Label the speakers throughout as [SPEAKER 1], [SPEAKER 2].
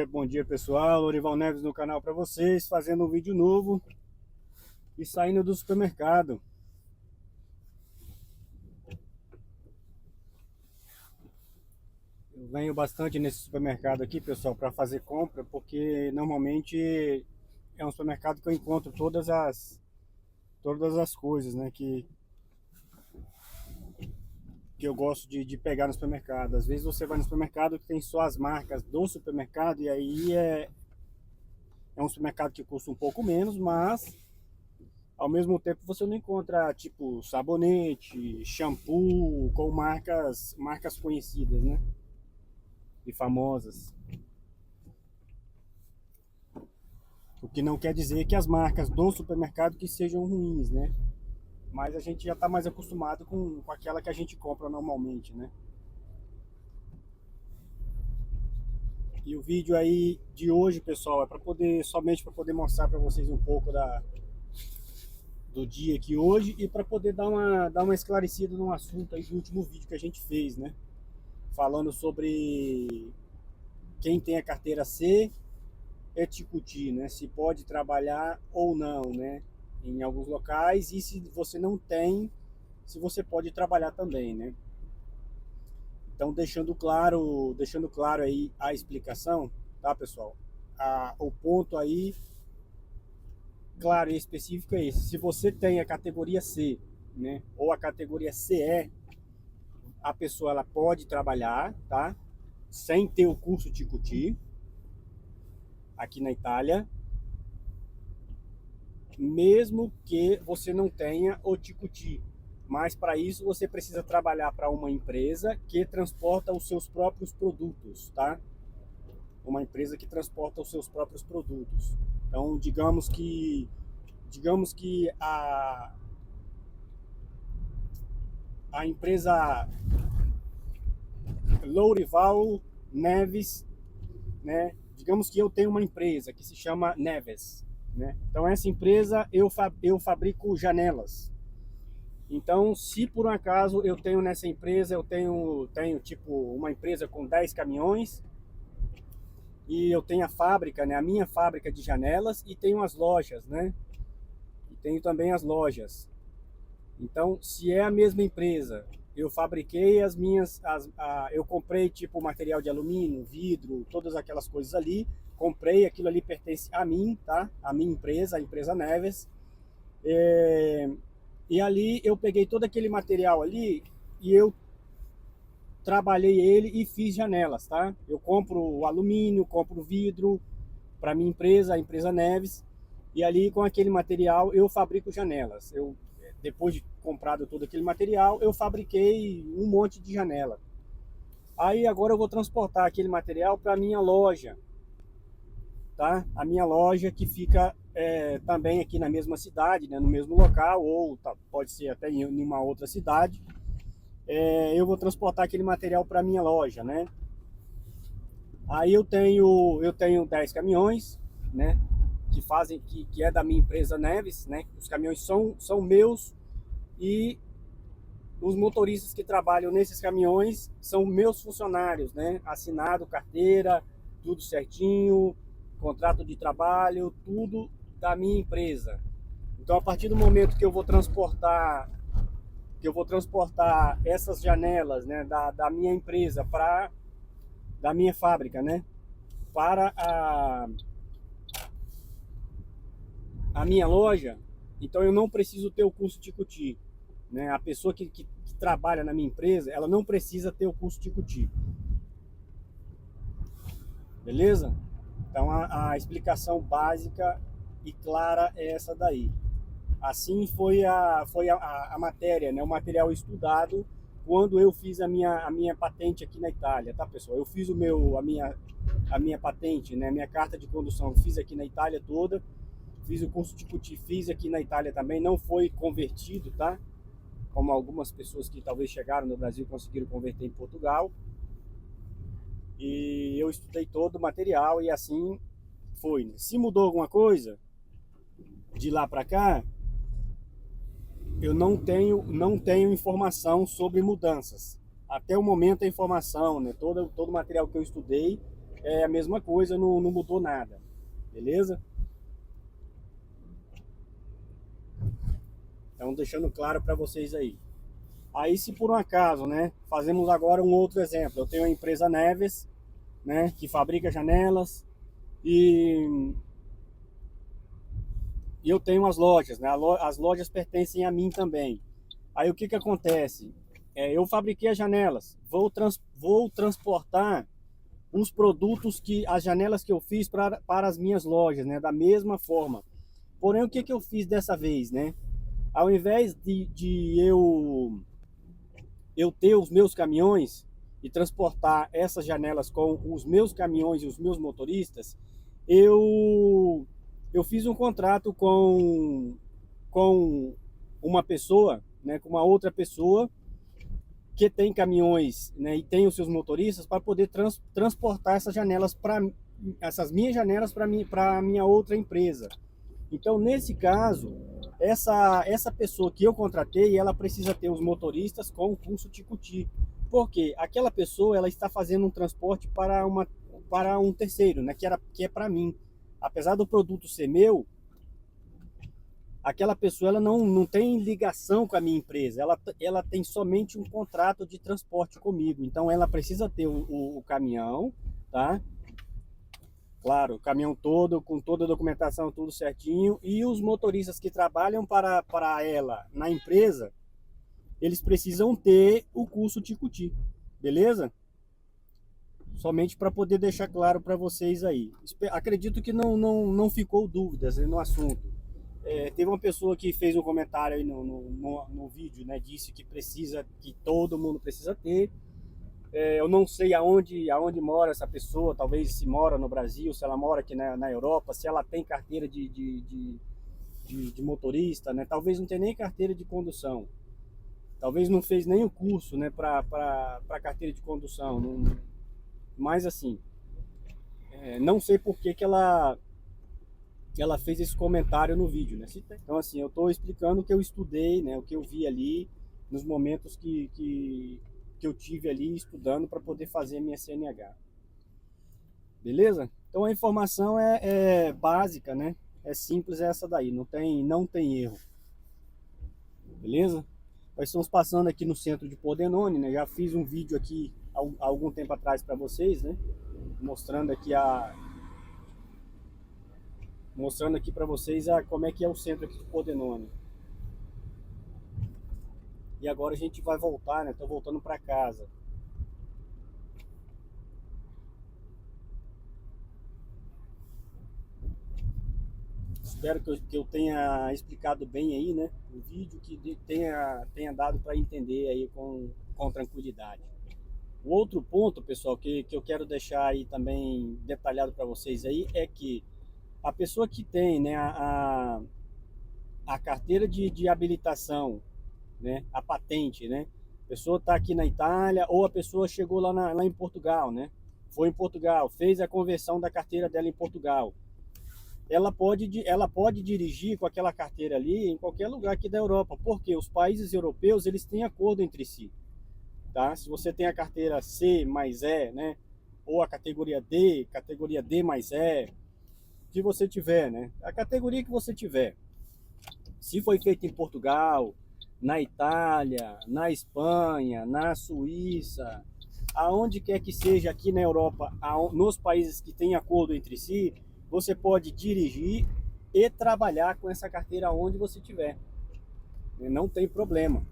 [SPEAKER 1] Bom dia pessoal, Lorival Neves no canal para vocês, fazendo um vídeo novo e saindo do supermercado. Eu venho bastante nesse supermercado aqui, pessoal, para fazer compra, porque normalmente é um supermercado que eu encontro todas as coisas, né, que eu gosto de pegar no supermercado. Às vezes você vai no supermercado que tem só as marcas do supermercado e aí é um supermercado que custa um pouco menos, mas ao mesmo tempo você não encontra tipo sabonete, shampoo com marcas conhecidas, né? E famosas. O que não quer dizer que as marcas do supermercado que sejam ruins, né? Mas a gente já está mais acostumado com aquela que a gente compra normalmente, né? E o vídeo aí de hoje, pessoal, é para poder somente para poder mostrar para vocês um pouco do dia aqui hoje e para poder dar uma esclarecida no assunto aí do último vídeo que a gente fez, né? Falando sobre quem tem a carteira C é Ticuti, né? Se pode trabalhar ou não, né? Em alguns locais, e se você não tem, se você pode trabalhar também, né? Então, deixando claro aí a explicação, tá, pessoal? O ponto aí, claro e específico é esse. Se você tem a categoria C, né? Ou a categoria CE, a pessoa ela pode trabalhar, tá? Sem ter o curso Ticuti aqui na Itália, mesmo que você não tenha o Ticuti. Mas para isso você precisa trabalhar para uma empresa que transporta os seus próprios produtos, tá? Uma empresa que transporta os seus próprios produtos. Então, digamos que a empresa Lourival Neves, né? Digamos que eu tenho uma empresa que se chama Neves, né? Então essa empresa eu fabrico janelas. Então, se por um acaso eu tenho nessa empresa, eu tenho tipo uma empresa com 10 caminhões e eu tenho a fábrica, né? A minha fábrica de janelas e tenho as lojas, né? E tenho também as lojas. Então, se é a mesma empresa, eu fabriquei eu comprei tipo material de alumínio, vidro, todas aquelas coisas ali, comprei, aquilo ali pertence a mim, tá? A minha empresa, a empresa Neves. E ali eu peguei todo aquele material ali e eu trabalhei ele e fiz janelas, tá? Eu compro o alumínio, compro o vidro para minha empresa, a empresa Neves, e ali com aquele material eu fabrico janelas. Depois de comprado todo aquele material, eu fabriquei um monte de janela. Aí agora eu vou transportar aquele material para minha loja, tá? A minha loja que fica também aqui na mesma cidade, né? No mesmo local, ou pode ser até em uma outra cidade. Eu vou transportar aquele material para minha loja, né? Aí eu tenho 10 caminhões, né? Que é da minha empresa Neves, né? Os caminhões são meus e os motoristas que trabalham nesses caminhões são meus funcionários, né? Assinado, carteira, tudo certinho, contrato de trabalho, tudo da minha empresa. Então, a partir do momento que eu vou transportar essas janelas, né, da minha empresa da minha fábrica, né, para a minha loja, então eu não preciso ter o curso Ticuti, né? A pessoa que trabalha na minha empresa, ela não precisa ter o curso Ticuti, beleza? Então a explicação básica e clara é essa daí. Assim foi a matéria, né? O material estudado quando eu fiz a minha patente aqui na Itália, tá, pessoal? Eu fiz a minha patente, né? A minha carta de condução, fiz aqui na Itália toda. Fiz o curso de Ticuti, fiz aqui na Itália também, não foi convertido, tá? Como algumas pessoas que talvez chegaram no Brasil conseguiram converter em Portugal. E eu estudei todo o material e assim foi, né? Se mudou alguma coisa de lá para cá, eu não tenho informação sobre mudanças. Até o momento a informação, né? Todo o material que eu estudei é a mesma coisa, não mudou nada, beleza? Então, deixando claro para vocês aí. Aí, se por um acaso, né, fazemos agora um outro exemplo. Eu tenho a empresa Neves, né, que fabrica janelas e, e eu tenho as lojas, né? As lojas pertencem a mim também. Aí o que que acontece? Eu fabriquei as janelas, vou transportar os produtos as janelas que eu fiz para as minhas lojas, né? Da mesma forma. Porém, o que que eu fiz dessa vez, né? Ao invés de eu ter os meus caminhões e transportar essas janelas com os meus caminhões e os meus motoristas, eu fiz um contrato com uma pessoa, né, com uma outra pessoa que tem caminhões, né, e tem os seus motoristas para poder transportar essas janelas essas minhas janelas para a minha outra empresa. Então, nesse caso, essa pessoa que eu contratei, ela precisa ter os motoristas com o curso Ticuti. Porque aquela pessoa, ela está fazendo um transporte para um terceiro, né, que é para mim. Apesar do produto ser meu, aquela pessoa ela não tem ligação com a minha empresa, ela tem somente um contrato de transporte comigo. Então, ela precisa ter o caminhão, tá? Claro, o caminhão todo, com toda a documentação, tudo certinho. E os motoristas que trabalham para ela na empresa, eles precisam ter o curso Ticuti, beleza? Somente para poder deixar claro para vocês aí. Acredito que não ficou dúvidas no assunto. Teve uma pessoa que fez um comentário aí no vídeo, né? Disse que todo mundo precisa ter. Eu não sei aonde mora essa pessoa, talvez se mora no Brasil, se ela mora aqui na Europa, se ela tem carteira de motorista, né? Talvez não tenha nem carteira de condução. Talvez não fez nem o curso, né, para carteira de condução. Mas assim, não sei por que ela fez esse comentário no vídeo, né? Então assim, eu estou explicando o que eu estudei, né, o que eu vi ali nos momentos que eu tive ali estudando para poder fazer a minha CNH. Beleza? Então a informação é básica, né? É simples, é essa daí, não tem erro. Beleza? Nós estamos passando aqui no centro de Pordenone, né? Já fiz um vídeo aqui há algum tempo atrás para vocês, né? Mostrando aqui para vocês como é que é o centro aqui de Pordenone. E agora a gente vai voltar, né? Tô voltando para casa. Espero que eu tenha explicado bem aí, né? O vídeo que tenha dado para entender aí com tranquilidade. O outro ponto, pessoal, que eu quero deixar aí também detalhado para vocês aí é que a pessoa que tem, né, a carteira de habilitação, né, a patente, né? A pessoa está aqui na Itália ou a pessoa chegou lá em Portugal, né? Foi em Portugal, fez a conversão da carteira dela em Portugal. Ela pode dirigir com aquela carteira ali em qualquer lugar aqui da Europa, porque os países europeus eles têm acordo entre si, tá? Se você tem a carteira C mais E, né? Ou a categoria D mais E, que você tiver, né? A categoria que você tiver. Se foi feito em Portugal, na Itália, na Espanha, na Suíça, aonde quer que seja aqui na Europa, nos países que têm acordo entre si, você pode dirigir e trabalhar com essa carteira onde você estiver. Não tem problema.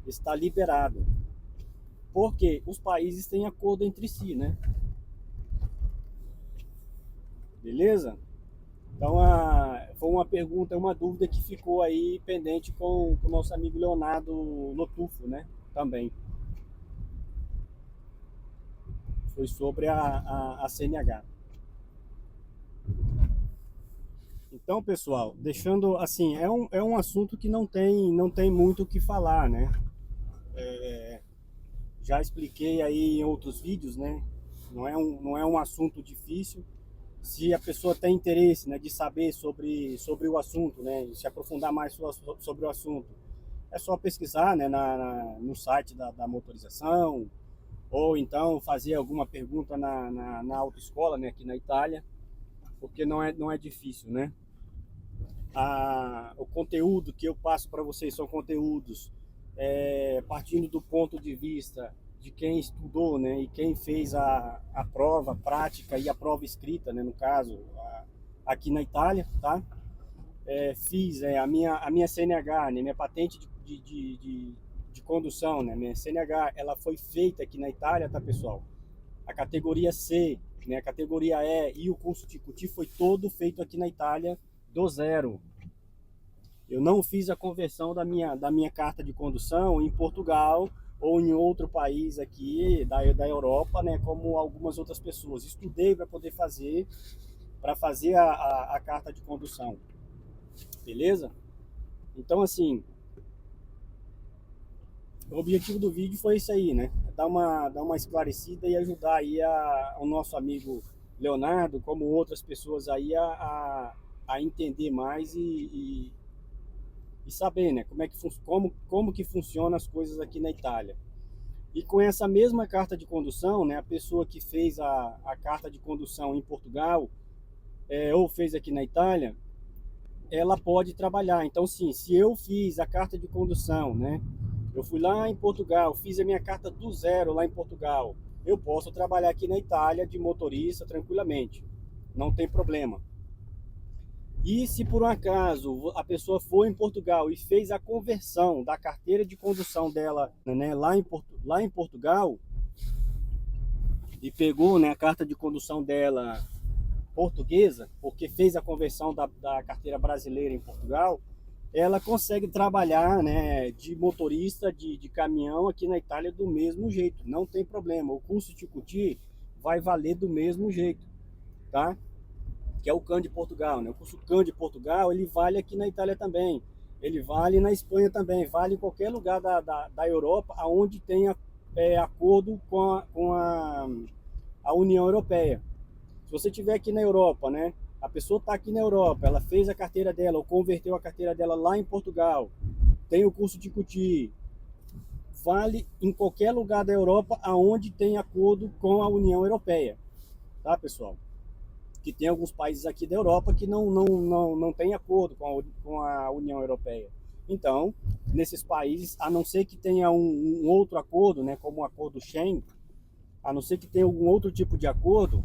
[SPEAKER 1] Está liberado. Porque os países têm acordo entre si, né? Beleza? Então, foi uma pergunta, uma dúvida que ficou aí pendente com o nosso amigo Leonardo Lotufo, né? Também. Foi sobre a CNH. Então, pessoal, deixando assim, é um assunto que não tem muito o que falar, né? Já expliquei aí em outros vídeos, né? Não é um assunto difícil. Se a pessoa tem interesse, né, de saber sobre o assunto, né, se aprofundar mais sobre o assunto, é só pesquisar, né, no site da motorização, ou então fazer alguma pergunta na autoescola, né, aqui na Itália, porque não é difícil, né? O conteúdo que eu passo para vocês são conteúdos partindo do ponto de vista de quem estudou, né, e quem fez a prova prática e a prova escrita, né, no caso, aqui na Itália, tá? Fiz a minha CNH, né, minha patente de condução, né, minha CNH, ela foi feita aqui na Itália, tá, pessoal? A categoria C, né, a categoria E e o curso de CUTI foi todo feito aqui na Itália do zero. Eu não fiz a conversão da minha carta de condução em Portugal ou em outro país aqui da Europa, né, como algumas outras pessoas. Estudei para fazer a carta de condução, beleza? Então, assim, o objetivo do vídeo foi isso aí, né? Dar uma esclarecida e ajudar aí o nosso amigo Leonardo, como outras pessoas aí, a entender mais e saber, né, como que funciona as coisas aqui na Itália. E com essa mesma carta de condução, né, a pessoa que fez a carta de condução em Portugal ou fez aqui na Itália, ela pode trabalhar. Então, sim, se eu fiz a carta de condução, né, eu fui lá em Portugal, fiz a minha carta do zero lá em Portugal, eu posso trabalhar aqui na Itália de motorista tranquilamente, não tem problema. E se por um acaso a pessoa foi em Portugal e fez a conversão da carteira de condução dela, né, lá em Portugal, e pegou, né, a carta de condução dela portuguesa, porque fez a conversão da carteira brasileira em Portugal, ela consegue trabalhar, né, de motorista de caminhão aqui na Itália do mesmo jeito, não tem problema. O curso de CUTI vai valer do mesmo jeito, tá? Que é o CAN de Portugal, né? O curso CAN de Portugal, ele vale aqui na Itália também, ele vale na Espanha também, vale em qualquer lugar da Europa onde tenha acordo com a União Europeia. Se você estiver aqui na Europa, né? A pessoa está aqui na Europa, ela fez a carteira dela ou converteu a carteira dela lá em Portugal, tem o curso de CUTI, vale em qualquer lugar da Europa aonde tem acordo com a União Europeia, tá, pessoal? Que tem alguns países aqui da Europa que não tem acordo com a União Europeia. Então, nesses países, a não ser que tenha um outro acordo, né, como o acordo Schengen, a não ser que tenha algum outro tipo de acordo,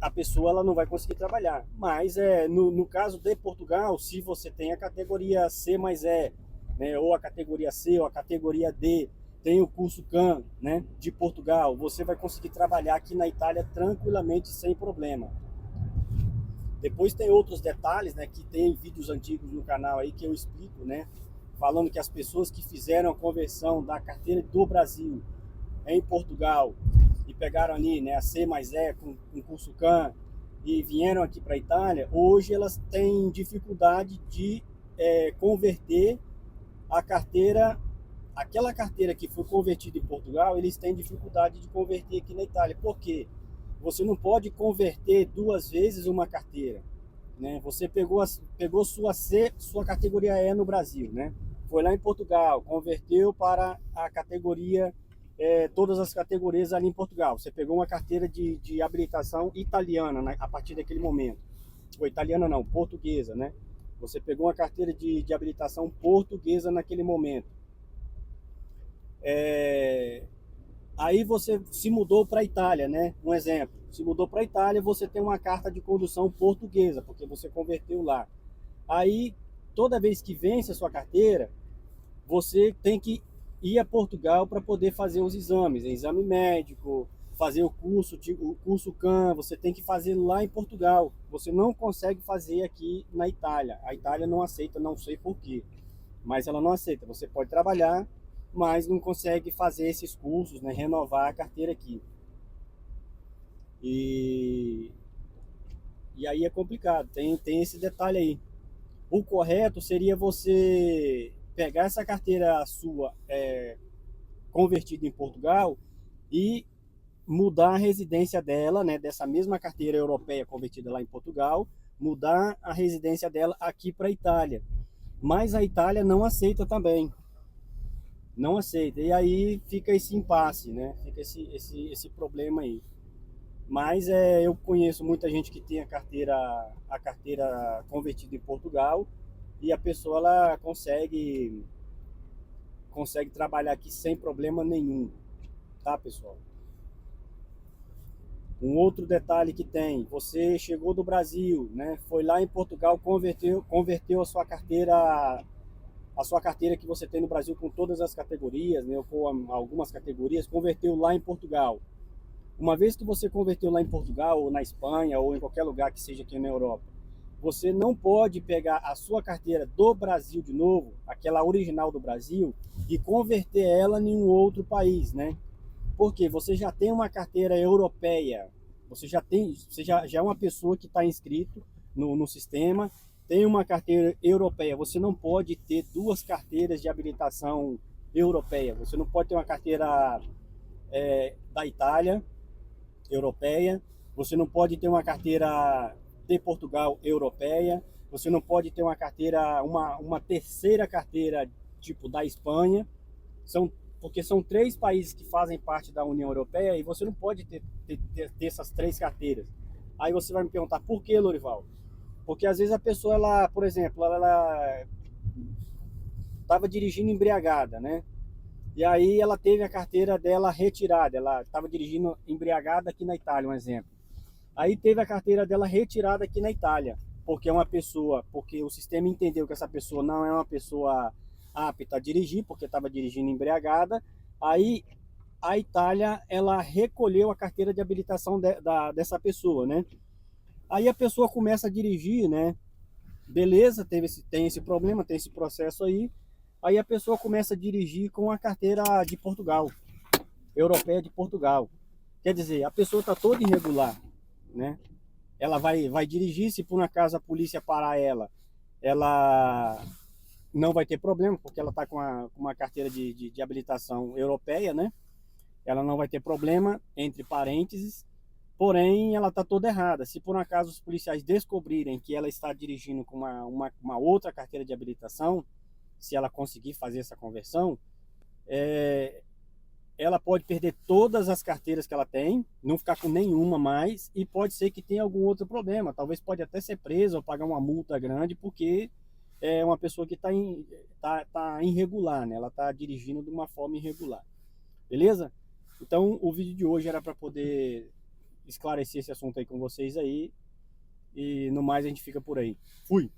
[SPEAKER 1] a pessoa ela não vai conseguir trabalhar. Mas no caso de Portugal, se você tem a categoria C mais E, né, ou a categoria C ou a categoria D, tem o curso CAN, né, de Portugal, você vai conseguir trabalhar aqui na Itália tranquilamente, sem problema. Depois tem outros detalhes, né, que tem vídeos antigos no canal aí que eu explico, né, falando que as pessoas que fizeram a conversão da carteira do Brasil em Portugal e pegaram ali, né, a C mais E com curso CAN e vieram aqui para a Itália, hoje elas têm dificuldade de converter a carteira, aquela carteira que foi convertida em Portugal, eles têm dificuldade de converter aqui na Itália. Por quê? Você não pode converter duas vezes uma carteira, né? Você pegou sua categoria E no Brasil, né? Foi lá em Portugal, converteu para a categoria, todas as categorias ali em Portugal. Você pegou uma carteira de habilitação italiana, né, a partir daquele momento. Ou italiana não, portuguesa, né? Você pegou uma carteira de habilitação portuguesa naquele momento. Aí você se mudou para a Itália, né? Um exemplo, se mudou para a Itália, você tem uma carta de condução portuguesa, porque você converteu lá. Aí, toda vez que vence a sua carteira, você tem que ir a Portugal para poder fazer os exames, exame médico, fazer o curso CAN, você tem que fazer lá em Portugal. Você não consegue fazer aqui na Itália. A Itália não aceita, não sei por quê, mas ela não aceita. Você pode trabalhar, mas não consegue fazer esses cursos, né, renovar a carteira aqui. E aí é complicado, tem esse detalhe aí. O correto seria você pegar essa carteira sua convertida em Portugal e mudar a residência dela, né, dessa mesma carteira europeia convertida lá em Portugal, mudar a residência dela aqui para a Itália. Mas a Itália não aceita também. não aceita. E aí fica esse impasse, né? Fica esse problema aí. Mas eu conheço muita gente que tem a carteira convertida em Portugal e a pessoa ela consegue trabalhar aqui sem problema nenhum, tá, pessoal? Um outro detalhe que tem, você chegou do Brasil, né? Foi lá em Portugal, converteu a sua carteira que você tem no Brasil com todas as categorias, né? Ou com algumas categorias, converteu lá em Portugal. Uma vez que você converteu lá em Portugal, ou na Espanha, ou em qualquer lugar que seja aqui na Europa, você não pode pegar a sua carteira do Brasil de novo, aquela original do Brasil, e converter ela em um outro país, né? Porque você já tem uma carteira europeia, você já é uma pessoa que está inscrito no sistema, tem uma carteira europeia. Você não pode ter duas carteiras de habilitação europeia. Você não pode ter uma carteira da Itália europeia, você não pode ter uma carteira de Portugal europeia, você não pode ter uma carteira, uma terceira carteira tipo da Espanha, porque são três países que fazem parte da União Europeia e você não pode ter essas três carteiras. Aí você vai me perguntar, por que, Lorival? Porque às vezes a pessoa, ela, por exemplo, ela estava dirigindo embriagada, né? E aí ela teve a carteira dela retirada, ela estava dirigindo embriagada aqui na Itália, um exemplo. Aí teve a carteira dela retirada aqui na Itália, porque o sistema entendeu que essa pessoa não é uma pessoa apta a dirigir, porque estava dirigindo embriagada. Aí a Itália, ela recolheu a carteira de habilitação dessa pessoa, né? Aí a pessoa começa a dirigir, né? Beleza, tem esse problema, tem esse processo aí. Aí a pessoa começa a dirigir com a carteira de Portugal, europeia de Portugal. Quer dizer, a pessoa está toda irregular, né? Ela vai dirigir, se por um acaso a polícia parar ela não vai ter problema, porque ela está com uma carteira de habilitação europeia, né? Ela não vai ter problema, entre parênteses, porém ela está toda errada. Se por um acaso os policiais descobrirem que ela está dirigindo com uma outra carteira de habilitação, se ela conseguir fazer essa conversão, ela pode perder todas as carteiras que ela tem, não ficar com nenhuma mais, e pode ser que tenha algum outro problema. Talvez pode até ser presa ou pagar uma multa grande, porque é uma pessoa que está tá irregular, né? Ela está dirigindo de uma forma irregular. Beleza? Então o vídeo de hoje era para poder esclarecer esse assunto aí com vocês aí. E no mais a gente fica por aí. Fui!